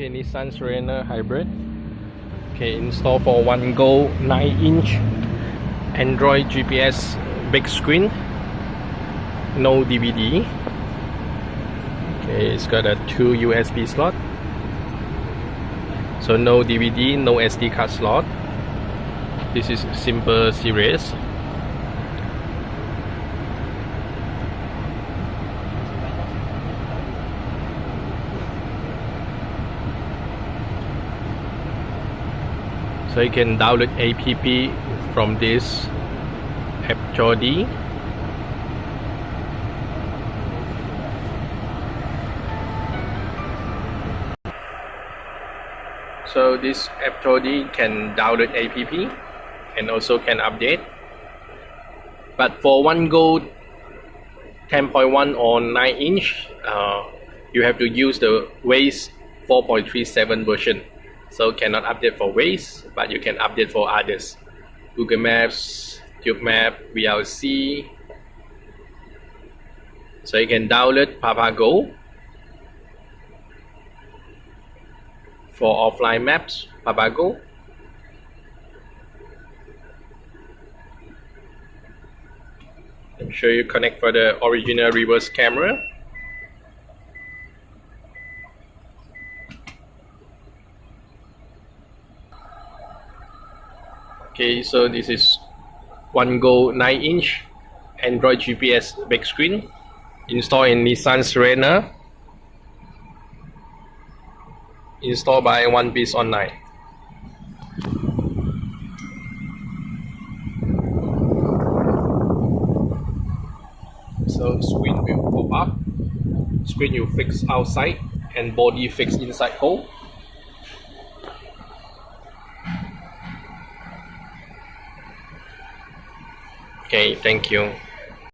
Okay, Nissan Serena hybrid. Okay, install for ONEGO 9-inch Android GPS big screen. No DVD. Okay, it's got a 2 USB slot. So no DVD, no SD card slot. This is simple series. So you can download app from this app.de. So this app.de can download app and also can update. But for ONEGO 10.1 or 9-inch, you have to use the Waze 4.37 version. So cannot update for Waze, but you can update for others. Google Maps, Tube Map, VLC. So you can download Papago. For offline maps, Papago. I'm sure you connect for the original reverse camera. Okay, so this is ONEGO 9-inch Android GPS big screen installed in Nissan Serena, installed by ONEBIZ online. So screen will pop up, screen you fix outside and body fix inside hole. Okay, thank you.